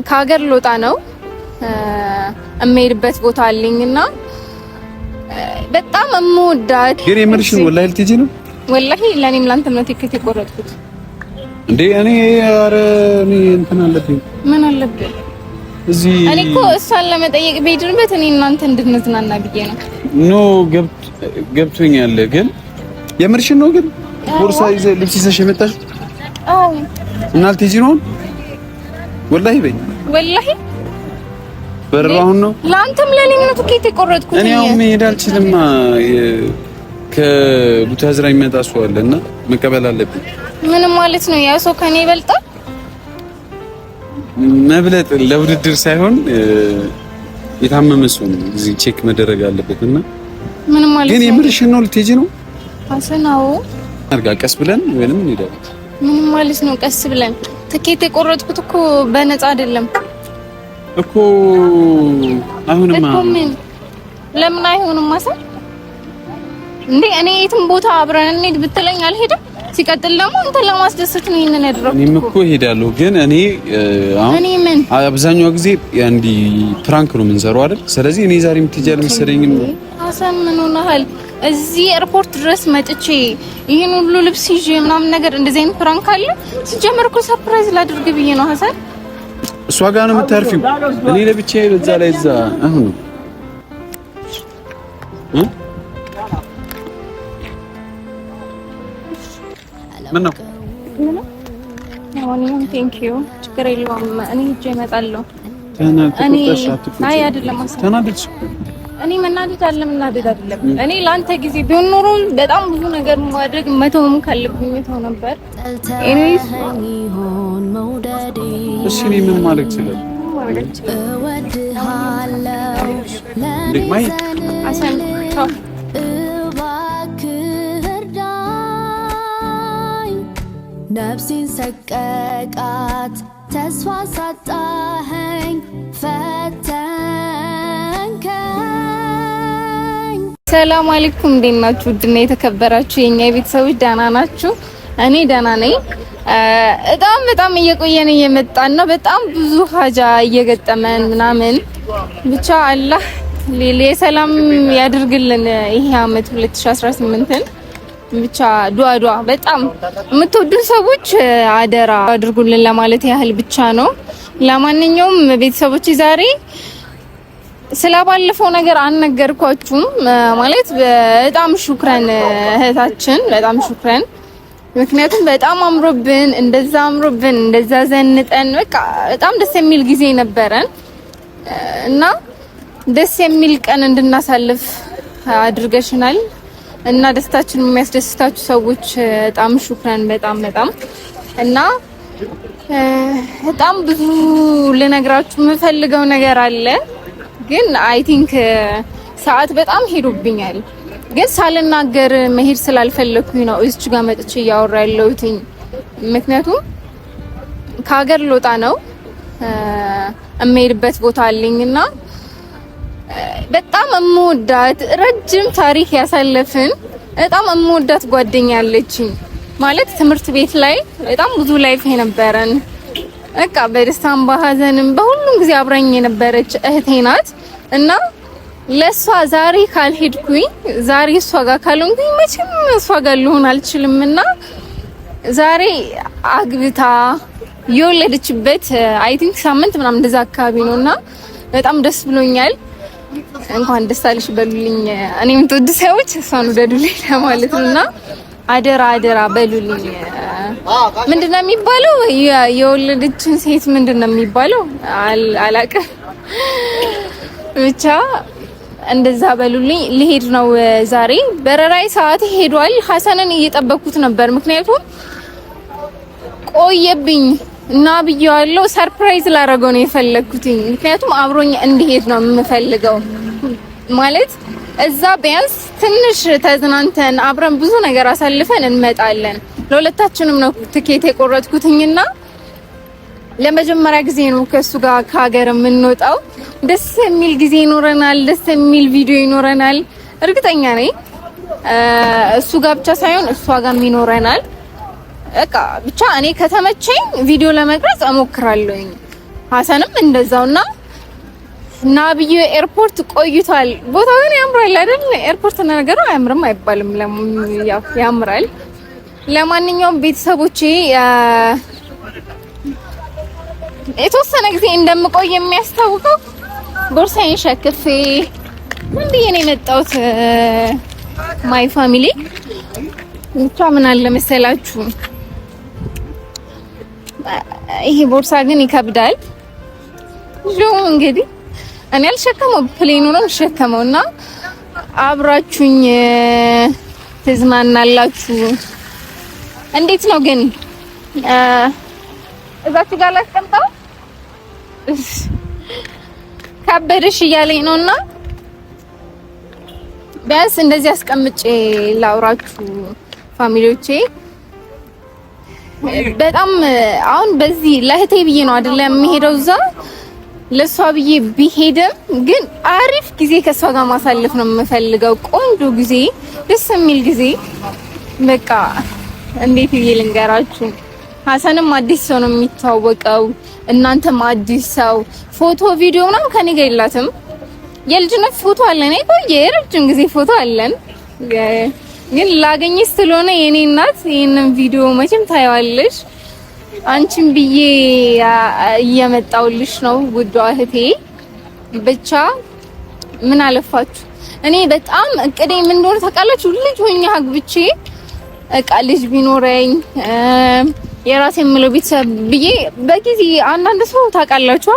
ከሀገር ልወጣ ነው እምሄድበት ቦታ አለኝና በጣም እምወዳት ግን የምርሽን ወላሂ ልትሄጂ ነው? ወላሂ ለኔም ላንተም ነው ትኬት የቆረጥኩት እንዴ እኔ ኧረ እኔ እንትን አለብኝ። ምን አለብኝ? እዚህ እኔ እኮ እሷን ለመጠየቅ በሄድንበት እኔ እናንተ እንድንዝናና ብዬ ነው። ኖ ገብቶኛል። ግን የምርሽን ነው? ግን ቦርሳ ይዘሽ ልብስ ይዘሽ የመጣሽ? አዎ። እና ልትሄጂ ነው? ወላሂ በይ። ወላሂ በረራውን ነው ለአንተም ለኔም ነው ትኬት የቆረጥኩት። እኔ አሁን መሄድ አልችልም። ከቡታዝራ የሚመጣ ሰው አለና መቀበል አለብኝ። ምንም ማለት ነው? ያ ሰው ከኔ ይበልጣል? መብለጥ ለውድድር ሳይሆን የታመመ ሰው ነው እዚህ ቼክ መደረግ አለበትና ምንም ማለት ነው? ግን የምርሽን ነው? ልትሄጂ ነው? አሰናው አርጋ ቀስ ብለን ወይንም እንሄዳለን። ምንም ማለት ነው? ቀስ ብለን ትኬት የቆረጥኩት እኮ በነፃ አይደለም እኮ። አሁንማ ለምን አይሆንም? ማሰል እንዴ እኔ የትም ቦታ አብረን እንሂድ ብትለኝ አልሄድም። ሲቀጥል ደግሞ እንትን ለማስደሰት ነው ይሄንን ያደረኩት። እኔም እኮ እሄዳለሁ፣ ግን እኔ አሁን አብዛኛው ጊዜ እንዲ ፕራንክ ነው የምንሰራው አይደል? ስለዚህ እኔ ዛሬ የምትጀር መሰለኝም ሀሰን ምን ሆነሃል? እዚህ ኤርፖርት ድረስ መጥቼ ይሄን ሁሉ ልብስ ይዤ ምናምን ነገር እንደዚህ አይነት ፕራንክ አለ? ሲጀመር እኮ ሰርፕራይዝ ላድርግ ብዬ ነው ሀሰን። እሷ ጋር ነው የምታርፊው። እኔ ለብቻዬ በዛ ላይ እዛ አሁን ምን ነው አሁንም ቴንክ ዩ ችግር የለውም። እኔ ሂጅ እመጣለሁ። አይ አይደለም ተናደድሽ? እኔ መናደድ አይደለም። እኔ ላንተ ጊዜ ቢሆን ኖሮ በጣም ብዙ ነገር ማድረግ መተውም ካለብኝ መተው ነበር። እሺ እኔ ምን ማለት ይችላል? ነፍሴን ሰቀቃት ተስፋ ሳጣኸኝ ፈተንከኝ። ሰላም አለይኩም እንዴት ናችሁ? ውድና የተከበራችሁ የኛ ቤተሰቦች ደህና ናችሁ? እኔ ደህና ነኝ። በጣም እየቆየን እየመጣን ነው። በጣም ብዙ ሀጃ እየገጠመን ምናምን ብቻ አላህ የሰላም ያድርግልን ይሄ አመት 2018ን ብቻ ዱአ በጣም የምትወዱን ሰዎች አደራ አድርጉልን ለማለት ያህል ብቻ ነው። ለማንኛውም ቤተሰቦች ዛሬ ስለባለፈው ነገር አልነገርኳችሁም ማለት በጣም ሹክራን እህታችን፣ በጣም ሹክራን። ምክንያቱም በጣም አምሮብን እንደዛ ዘንጠን በቃ በጣም ደስ የሚል ጊዜ ነበረን እና ደስ የሚል ቀን እንድናሳልፍ አድርገሽናል እና ደስታችን የሚያስደስታችሁ ሰዎች በጣም ሹክራን በጣም እና በጣም ብዙ ልነግራችሁ የምፈልገው ነገር አለ፣ ግን አይ ቲንክ ሰዓት በጣም ሄዶብኛል። ግን ሳልናገር መሄድ ስላልፈለኩኝ ነው እዚች ጋር መጥቼ እያወራ ያለሁት። ምክንያቱም ከሀገር ልወጣ ነው እምሄድበት ቦታ አለኝና በጣም እምወዳት ረጅም ታሪክ ያሳለፍን በጣም እምወዳት ጓደኛ አለችኝ። ማለት ትምህርት ቤት ላይ በጣም ብዙ ላይፍ የነበረን በቃ በደስታም በሀዘንም በሁሉም ጊዜ አብራኝ የነበረች እህቴ ናት እና ለሷ ዛሬ ካልሄድኩኝ ዛሬ እሷ ጋር ካልሆንኩኝ መቼም እሷ ጋር ልሆን አልችልምና ዛሬ አግብታ የወለደችበት አይ ቲንክ ሳምንት ምናምን እንደዛ አካባቢ ነውና በጣም ደስ ብሎኛል። እንኳን ደስ አለሽ በሉልኝ። እኔ የምትወዱ ሰዎች እሷን ወደዱልኝ ለማለት ነውና አደራ በሉልኝ። ምንድነው የሚባለው? የወለደችን ሴት ምንድነው የሚባለው? አላውቅም። ብቻ እንደዛ በሉልኝ። ልሄድ ነው ዛሬ። በረራይ ሰዓት ሄዷል። ሀሰንን እየጠበኩት ነበር፣ ምክንያቱም ቆየብኝ እና ብዬዋለሁ። ሰርፕራይዝ ላደርገው ነው የፈለኩትኝ፣ ምክንያቱም አብሮኝ እንዲሄድ ነው የምፈልገው። ማለት እዛ ቢያንስ ትንሽ ተዝናንተን አብረን ብዙ ነገር አሳልፈን እንመጣለን። ለሁለታችንም ነው ትኬት የቆረጥኩትኝና ለመጀመሪያ ጊዜ ነው ከሱ ጋር ከሀገር የምንወጣው። ደስ የሚል ጊዜ ይኖረናል፣ ደስ የሚል ቪዲዮ ይኖረናል። እርግጠኛ ነኝ እሱ ጋር ብቻ ሳይሆን እሷ ጋርም ይኖረናል። በቃ ብቻ እኔ ከተመቸኝ ቪዲዮ ለመቅረጽ እሞክራለሁኝ። ሀሰንም እንደዛውና ናብዩ ኤርፖርት ቆይቷል። ቦታው ግን ያምራል አይደል? ኤርፖርት ነገሩ አያምርም አይባልም፣ ያው ያምራል። ለማንኛውም ቤተሰቦቼ የተወሰነ ጊዜ እንደምቆይ የሚያስታውቀው ቦርሳዬን ሸክፌ ምን ብዬ ነው የመጣሁት። ማይ ፋሚሊ ብቻ ምን አለ መሰላችሁ፣ ይሄ ቦርሳ ግን ይከብዳል። እንግዲህ እኔ አልሸከመው ፕሌኑ ነው የምሸከመውና አብራችሁኝ ትዝናናላችሁ። እንዴት ነው ግን እዛች ጋር ላስቀምጠው ከበደሽ እያለኝ ነውና ቢያንስ እንደዚህ አስቀምጬ ላውራችሁ ፋሚሊዎቼ። በጣም አሁን በዚህ ለህቴ ብዬ ነው አይደል የምሄደው እዛ ለሷ ብዬ ቢሄድም ግን አሪፍ ጊዜ ከሷ ጋር ማሳለፍ ነው የምፈልገው። ቆንጆ ጊዜ፣ ደስ የሚል ጊዜ። በቃ እንዴት ብዬ ልንገራችሁ፣ ሀሰንም አዲስ ሰው ነው የሚተዋወቀው፣ እናንተም አዲስ ሰው። ፎቶ ቪዲዮ ምናምን ከኔ ጋር የላትም። የልጅነት ፎቶ አለን፣ የቆየ የረጅም ጊዜ ፎቶ አለን። ግን ላገኝሽ ስለሆነ የኔ እናት ይሄንን ቪዲዮ መቼም ታየዋለሽ። አንቺም ብዬ እየመጣውልሽ ነው ውዷ እህቴ። ብቻ ምን አለፋችሁ እኔ በጣም እቅዴ ምን እንደሆነ ታውቃላችሁ? ልጅ ሆኜ አግብቼ እቃ ልጅ ቢኖረኝ የራሴ የምለው ቤተሰብ ብዬ በጊዜ አንዳንድ ሰው ታውቃላችሁ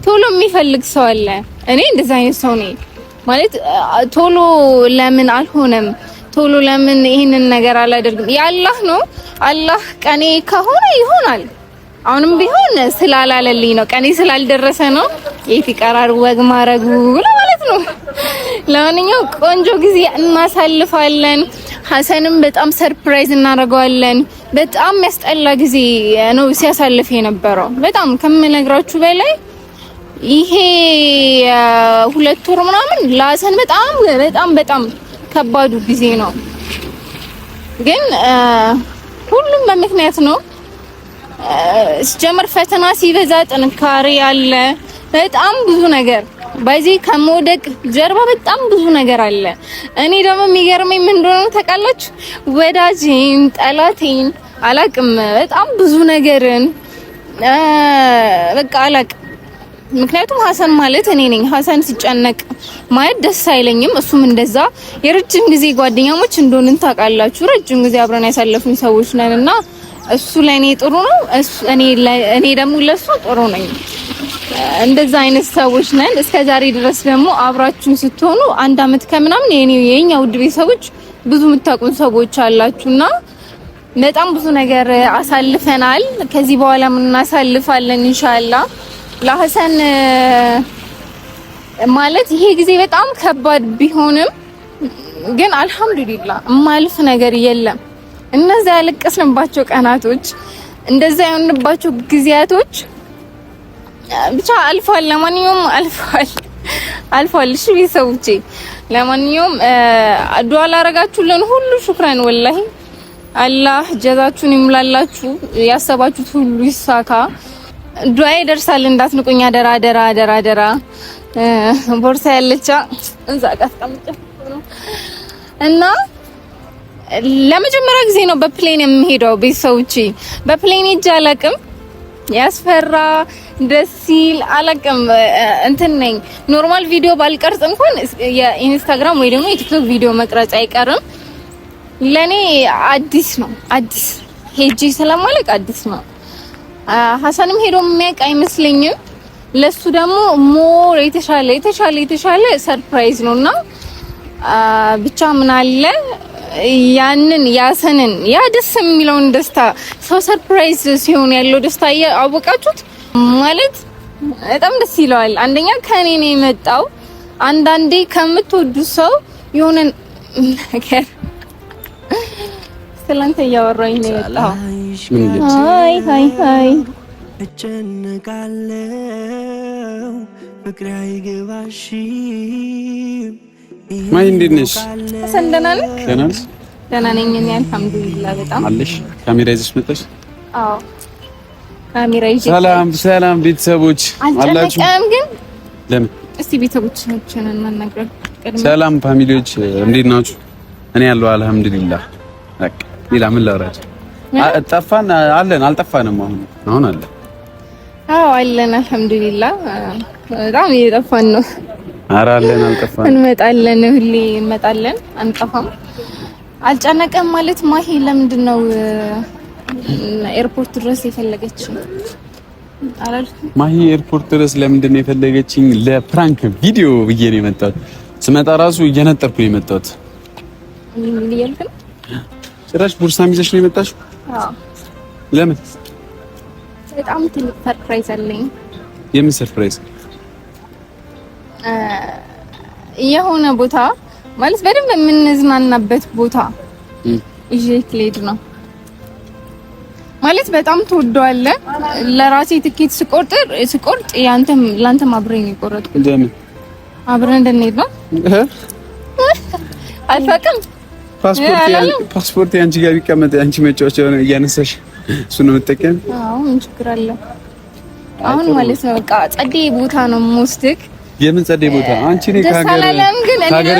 ቶሎ የሚፈልግ ሰው አለ። እኔ እንደዛ አይነት ሰው ነኝ ማለት ቶሎ ለምን አልሆነም፣ ቶሎ ለምን ይሄንን ነገር አላደርግም? ያላህ ነው። አላህ ቀኔ ከሆነ ይሆናል። አሁንም ቢሆን ስላላለልኝ ነው፣ ቀኔ ስላልደረሰ ነው። የት ይቀራል ወግ ማረጉ ማለት ነው። ለማንኛውም ቆንጆ ጊዜ እናሳልፋለን። ሀሰንም በጣም ሰርፕራይዝ እናደርገዋለን። በጣም የሚያስጠላ ጊዜ ነው ሲያሳልፍ የነበረው፣ በጣም ከምነግራችሁ በላይ። ይሄ 2 ወር ምናምን ለሀሰን በጣም በጣም በጣም ከባዱ ጊዜ ነው። ግን ሁሉም በምክንያት ነው። ሲጀመር ፈተና ሲበዛ ጥንካሬ አለ። በጣም ብዙ ነገር በዚህ ከመውደቅ ጀርባ በጣም ብዙ ነገር አለ። እኔ ደግሞ የሚገርመኝ ምን እንደሆነ ታውቃላችሁ? ወዳጄን ጠላቴን አላቅም። በጣም ብዙ ነገርን በቃ አላቅም። ምክንያቱም ሀሰን ማለት እኔ ነኝ። ሀሰን ሲጨነቅ ማየት ደስ አይለኝም። እሱም እንደዛ የረጅም ጊዜ ጓደኛሞች እንደሆንን ታውቃላችሁ። ረጅም ጊዜ አብረን ያሳለፉን ሰዎች ነንና እሱ ለኔ ጥሩ ነው፣ እኔ ደግሞ ለሱ ጥሩ ነኝ። እንደዛ አይነት ሰዎች ነን። እስከዛሬ ድረስ ደግሞ አብራችሁን ስትሆኑ 1 አመት ከምናምን የኛ ውድ ቤተሰቦች ብዙ የምታውቁን ሰዎች አላችሁና በጣም ብዙ ነገር አሳልፈናል። ከዚህ በኋላ ምን እናሳልፋለን ኢንሻአላህ። ለሀሰን ማለት ይሄ ጊዜ በጣም ከባድ ቢሆንም ግን አልহামዱሊላህ ማልፍ ነገር የለም። እነዛ ያለቀስንባቸው ቀናቶች፣ እንደዛ የሆንባቸው ጊዜያቶች ብቻ አልፏል። ለማንኛውም አልፏል። እሺ ቤተሰቦቼ፣ ለማንኛውም ዱዓ ላረጋችሁልን ሁሉ ሹክራን። ወላሂ አላህ ጀዛችሁን ይምላላችሁ፣ ያሰባችሁት ሁሉ ይሳካ። ዱዓ ይደርሳል። እንዳትንቁኝ አደራ አደራ አደራ አደራ። ቦርሳ ያለቻ እዛ ጋር ተቀምጬ እና ለመጀመሪያ ጊዜ ነው በፕሌን የምሄደው ቤተሰቦቼ። በፕሌን ሄጄ አላውቅም። ያስፈራ ደስ ሲል አላውቅም። እንትን ነኝ ኖርማል ቪዲዮ ባልቀርጽ እንኳን የኢንስታግራም ወይ ደግሞ የቲክቶክ ቪዲዮ መቅረጽ አይቀርም። ለኔ አዲስ ነው። አዲስ ሄጄ ስለማለቅ አዲስ ነው። ሀሰንም ሄዶ የሚያውቅ አይመስለኝም። ለሱ ደግሞ ሞር የተሻለ ሰርፕራይዝ ነውና ብቻ ምን አለ ያንን ያሰንን ያ ደስ የሚለውን ደስታ ሰው ሰርፕራይዝ ሲሆን ያለው ደስታ አወቃችሁት ማለት በጣም ደስ ይለዋል። አንደኛ ከኔ ነው የመጣው። አንዳንዴ ከምትወዱት ሰው የሆነ ነገር ስለንተ እያወራኝ ነው የመጣው። ሃይ እጨነቃለሁ ፍቅሬ አይገባሽ። ማይ እንዴት ነሽ? ደህና ነኝ። ደህና ነኝ እኔ አልሐምዱሊላህ። በጣም አለሽ ካሜራ ይዘሽ መጣሽ? አዎ ካሜራ ይዤ ሰላም ቤተሰቦች አላችሁ? ግን ለምን እስቲ ቤተሰቦቻችንን እናናግር። ሰላም ፋሚሊዎች እንዴት ናችሁ? እኔ ያለው አልሐምዱሊላህ። በቃ ሌላ ምን ላወራችሁ? ጠፋን አለን አልጠፋንም። አሁን አለ። አዎ አለን አልሐምዱሊላህ። በጣም እየጠፋን ነው። ኧረ አለን አልጠፋንም። እንመጣለን፣ ሁሌ እንመጣለን፣ አንጠፋም። አልጨነቀም ማለት ማሂ ለምንድን ነው ኤርፖርት ድረስ የፈለገችኝ? ማሂ ኤርፖርት ድረስ ለምንድን ነው የፈለገችኝ? ለፕራንክ ቪዲዮ ብዬ ነው የመጣሁት። ስመጣ ራሱ እየነጠርኩ ነው የመጣሁት። ምን ይልከን? ጭራሽ ቦርሳም ይዘሽ ነው የመጣሽው? አዎ። ለምን? በጣም ትልቅ ሰርፕራይዝ አለኝ። የምን ሰርፕራይዝ? የሆነ ቦታ ማለት በደንብ የምንዝናናበት ቦታ ይዤ ልሄድ ነው ማለት በጣም ትወደዋለህ። ለራሴ ትኬት ስቆርጥ ላንተም አብረን የቆረጥኩት። ለምን? አብረን እንድንሄድ ነው። አልፈቅም። ፓስፖርት ያንቺ ጋር ቢቀመጥ ያንቺ መጫወቻ ሆነ እያነሳሽ እሱ ነው የምትጠቀም። አዎ ምን ችግር አለ? አሁን ማለት ነው በቃ ጸዴ ቦታ ነው የምወስድክ። የምን ጸዴ ቦታ? አንቺ ነኝ ከሀገር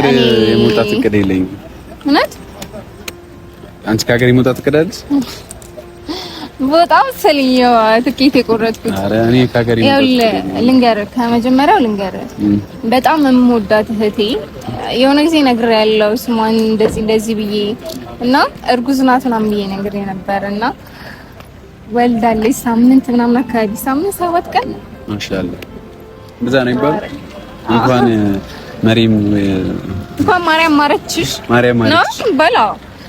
የመውጣት እቅድ የለኝም። እውነት አንቺ ከሀገር የመውጣት እቅድ አለሽ? በጣም ሰልየው ትኬት የቆረጥኩት። ኧረ እኔ ከሀገር ልንገርህ፣ ከመጀመሪያው ልንገርህ፣ በጣም የምወዳት እህቴ የሆነ ጊዜ ነግሬያለሁ ስሟን እንደዚህ ብዬ እና እርጉዝ ናት ምናምን ብዬ ነግሬ ነበር እና ወልዳለች። ሳምንት ምናምን አካባቢ 7 ቀን ማሻአላህ በዛ ነው ይባል። እንኳን ማርያም ማረችሽ ነው በላ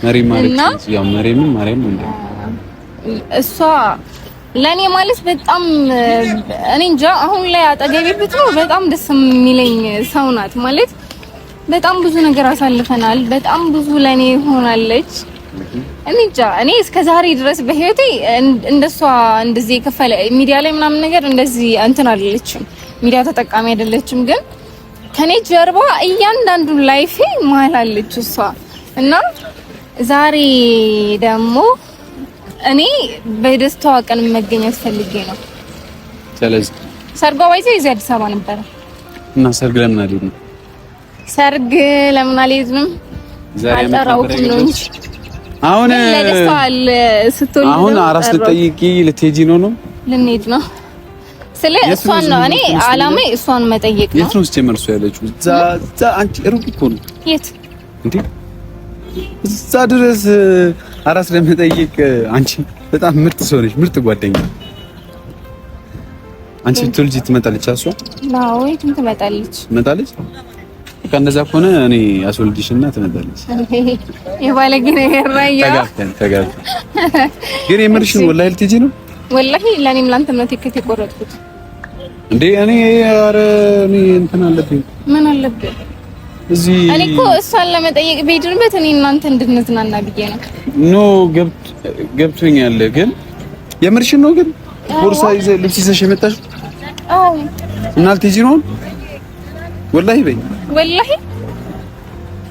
መሪም ማረችሽ። ያው ማርያም እንደ እሷ ለኔ ማለት በጣም እኔ እንጃ አሁን ላይ አጠገቤ ብትኖር በጣም ደስ የሚለኝ ሰው ናት። ማለት በጣም ብዙ ነገር አሳልፈናል። በጣም ብዙ ለኔ ሆናለች። እኔ እንጃ እኔ እስከ ዛሬ ድረስ በህይወቴ እንደሷ እንደዚህ ከፈለ ሚዲያ ላይ ምናምን ነገር እንደዚህ እንትን አይደለችም። ሚዲያ ተጠቃሚ አይደለችም። ግን ከኔ ጀርባ እያንዳንዱ ላይፌ ማላለች እሷ እና ዛሬ ደግሞ እኔ በደስታዋ ቀን መገኘት ፈልጌ ነው። ስለዚህ ሰርጓ ባይዘ እዚህ አዲስ አበባ ነበር እና ሰርግ ለምን አልሄድንም? ሰርግ ለምን አልሄድንም? አልጠራሁትም ነው እንጂ አሁን ለደስታዋ ስትወልድ አሁን አራስ ልጠይቂ ልትሄጂ ነው? ልንሄድ ነው። ስለ እሷን ነው እኔ አላማዬ እሷን መጠየቅ ነው። የት ነው ስትጀምር እሷ ያለችው? እዛ አንቺ ሩቅ እኮ ነው። የት እንዴ? እዛ ድረስ አራስ ለመጠየቅ አንቺ በጣም ምርጥ ሰው ነሽ፣ ምርጥ ጓደኛ። አንቺ ትልጂ ትመጣለች እሷ? አዎ የትም ትመጣለች። በቃ እንደዛ ከሆነ እኔ አስወልድሽና ትመጣለች። የባለጌ ነገር ነው። ተጋብተን ግን የምርሽን ወላሂ ልትሄጂ ነው? ወላሂ ለኔም ላንተም ነው ትኬት የቆረጥኩት። እንዴ እኔ እንትን አለብኝ። ምን አለብኝ? እዚህ እኔ እኮ እሷን ለመጠየቅ በሄድንበት እኔ እናንተ እንድንዝናና ብዬ ነው። ኖ ገብቶኛል። ግን የምርሽን ነው? ግን ቦርሳ ይዘሽ ልብስ ይዘሽ የመጣሽ? አዎ። እና ልትሄጂ ነው? ወላሂ በይ። ወላሂ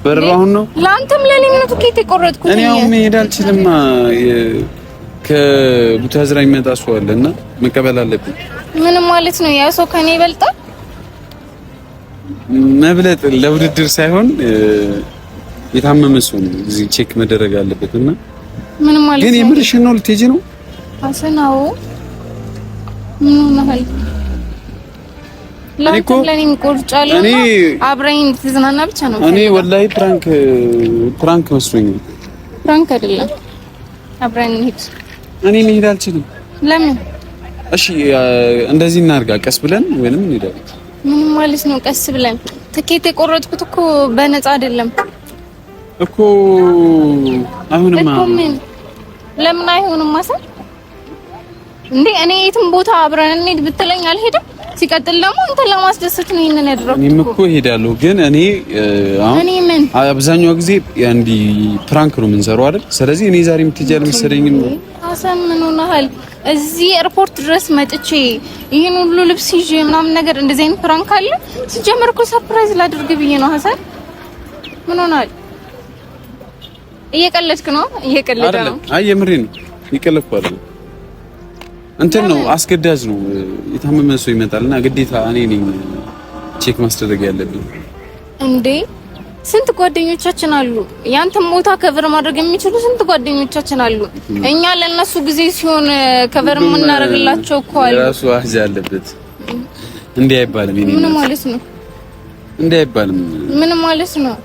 በረራውን ነው ለአንተም ለኔም ነው ትኬት የቆረጥኩት። እኔ አሁን መሄድ አልችልም። ከቡታዝራ የሚመጣ ሰው አለና መቀበል አለብኝ። ምን ማለት ነው? ያ ሰው ከኔ ይበልጣል? መብለጥ ለውድድር ሳይሆን የታመመ ሰው ነው እዚህ ቼክ መደረግ አለበትና ምን ማለት ነው? ግን የምርሽን ነው? ልትሄጂ ነው? አሰናው ምን ነው? ለኔም ቆርጫለሁ። እኔ አብረን ትዝናና ብቻ ነው። እኔ ወላሂ ፕራንክ መስሎኝ። ፕራንክ አይደለም። አብረን እንሂድ። እኔ መሄድ አልችልም። ለምን? እሺ እንደዚህ እናድርጋ፣ ቀስ ብለን ወይንም እንሄዳለን። ምን ማለት ነው ቀስ ብለን? ትኬት የቆረጥኩት እኮ በነፃ አይደለም እኮ። አይሆንማ። ለምን አይሆንም? ማሰብ እንዴ እኔ የትም ቦታ አብረን እንሂድ ብትለኝ አልሄድም። ሲቀጥል ደግሞ እንትን ለማስደሰት ነው ይሄንን ያደረኩት። እኔም እኮ እሄዳለሁ፣ ግን እኔ አሁን አብዛኛው ጊዜ እንዲ ፕራንክ ነው የምንሰራው አይደል? ስለዚህ እኔ ዛሬ የምትጃል መሰለኝ። ሀሰን ምን ሆነሃል? እዚህ ኤርፖርት ድረስ መጥቼ ይሄን ሁሉ ልብስ ይዤ ምናምን ነገር እንደዚህ አይነት ፕራንክ አለ? ሲጀመር እኮ ሰርፕራይዝ ላድርግ ብዬ ነው። ሀሰን ምን ሆነሃል? እየቀለድክ ነው? እየቀለደ ነው? አይ የምሬ ነው። እየቀለድኩ አይደል? እንትን ነው አስገዳጅ ነው። የታመመ ሰው ይመጣልና ግዴታ እኔ ነኝ ቼክ ማስደረግ ያለብኝ። እንዴ ስንት ጓደኞቻችን አሉ፣ ያንተም ሞታ ከቨር ማድረግ የሚችሉ ስንት ጓደኞቻችን አሉ። እኛ ለነሱ ጊዜ ሲሆን ከቨር የምናደርግላቸው እኮ አሉ። ራሱ አህዛ ያለበት እንዴ አይባልም። ምን ማለት ነው? እንዴ አይባልም። ምን ማለት ነው?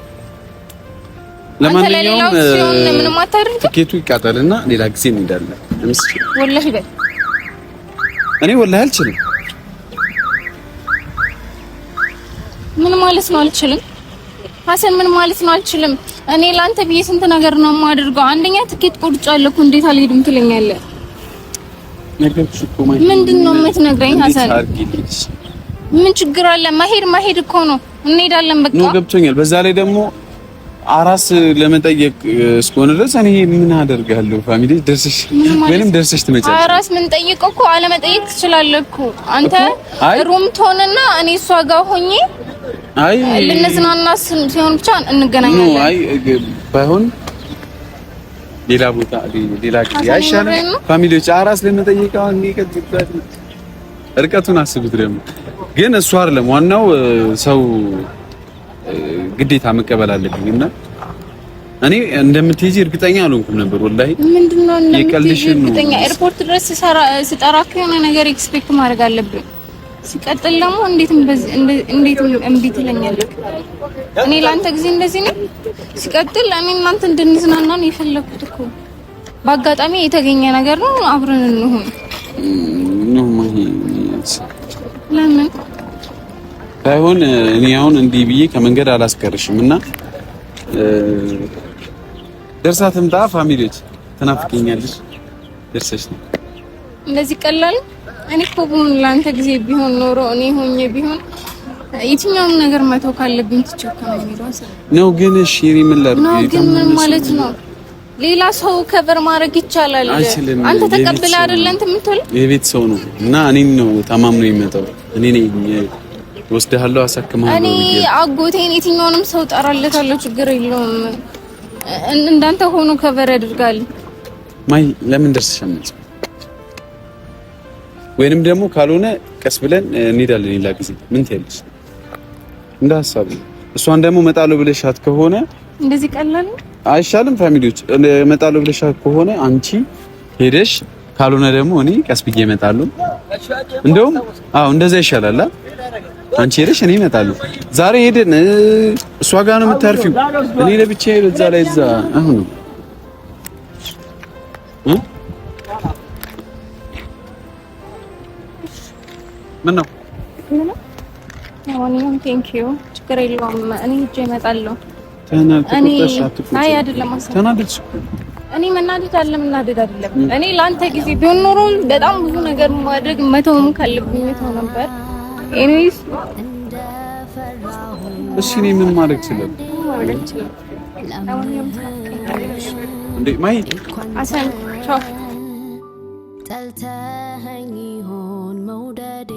ለማንኛውም ምንም አታድርግ። ትኬቱ ይቃጠልና ሌላ ጊዜ እንሄዳለን። ወላሂ በል እኔ ወላሂ አልችልም። ምን ማለት ነው አልችልም? ሀሰን ምን ማለት ነው አልችልም? እኔ ላንተ ብዬ ስንት ነገር ነው የማደርገው። አንደኛ ትኬት ቆርጫለሁ እኮ እንዴት አልሄድም ትለኛለህ? ነገርኩሽ እኮ ምንድነው የምትነግረኝ ሀሰን? ምን ችግር አለ? መሄድ እኮ ነው። እንሄዳለን በቃ ነው ገብቶኛል። በዛ ላይ ደግሞ አራስ ለመጠየቅ እስከሆነ ድረስ እኔ ምን አደርጋለሁ? ፋሚሊ ደርሰሽ ወይንም ደርሰሽ ትመጫለሽ። አራስ ምን ጠይቀው እኮ አለመጠየቅ ትችላለህ እኮ አንተ። ሩም ትሆንና እኔ እሷ ጋር ሆኜ አይ ልንዝናና ሲሆን ብቻ እንገናኛለን። አይ ባይሆን ሌላ ቦታ ሌላ ጊዜ አይሻልም? ፋሚሊዎች አራስ ለመጠየቅ አሁን ይከትበት እርቀቱን አስቡት። ደግሞ ግን እሱ አይደለም ዋናው ሰው ግዴታ መቀበል አለብኝና እኔ እንደምትይጂ እርግጠኛ አልሆንኩም ነበር ወላሂ። ምንድነው እንደምትይጂ እርግጠኛ? ኤርፖርት ድረስ ስጠራክ የሆነ ነገር ኤክስፔክት ማድረግ አለብኝ። ሲቀጥል ደግሞ እንዴት እምቢ ትለኛለህ? እኔ ላንተ ጊዜ እንደዚህ ነው። ሲቀጥል እኔ እናንተ እንድንዝናና ነው የፈለኩት እኮ በአጋጣሚ የተገኘ ነገር ነው። አብረን እንሁን ነው ማለት ለምን ባይሆን እኔ አሁን እንዲህ ብዬ ከመንገድ አላስቀርሽም እና ደርሳ ትምጣ። ፋሚሊዎች ትናፍቀኛለሽ። ደርሰሽ ነው እንደዚህ ቀላል። እኔ እኮ ቡን ላንተ ጊዜ ቢሆን ኖሮ እኔ ሆኜ ቢሆን የትኛውም ነገር መተው ካለብኝ ትቸከም ነው። ግን እሺ ምን ላድርግ? ነው ግን ምን ማለት ነው? ሌላ ሰው ከቨር ማድረግ ይቻላል። አንተ ተቀብለ አይደል እንት የምትል የቤት ሰው ነው እና እኔን ነው ተማምኖ የሚመጣው። እኔ ነኝ ወስደሃለሁ አሳክማለሁ። እኔ አጎቴን የትኛውንም ሰው ጠራለታለሁ፣ ችግር የለውም። እንዳንተ ሆኖ ከቨር ያደርጋል። ማይ ለምን ደርሰሻል? ወይንም ደግሞ ካልሆነ ቀስ ብለን እንሄዳለን ሌላ ጊዜ። ምን ትያለሽ? እንደ ሐሳብ እሷን ደግሞ መጣለው ብለሻት ከሆነ እንደዚህ ቀላል አይሻልም? ፋሚሊዎች መጣለው ብለሻት ከሆነ አንቺ ሄደሽ፣ ካልሆነ ደግሞ እኔ ቀስ ብዬ እመጣለሁ። እንደውም እንደዛ ይሻላል። አንቺ ሄደሽ እኔ እመጣለሁ። ዛሬ ሄደን እሷ ጋር ነው የምታርፊው። እኔ ለብቻዬ በዛ ላይ እዛ አሁን ምን ነው ማንኛውም ቴንክ ዩ ችግር የለውም። እኔ ሄጄ እመጣለሁ። አይ አይደለም ተናደድሽ? እኔ መናደድ አይደለም። እኔ ላንተ ጊዜ ቢሆን ኖሮ በጣም ብዙ ነገር ማድረግ መተውም ካለብኝ መተው ነበር። ኤኒዌይስ እሺ እኔ ምን ማድረግ ይችላል እንዴ? ማይ አሰን ቻው። ጠልተኸኝ ይሆን መውደዴ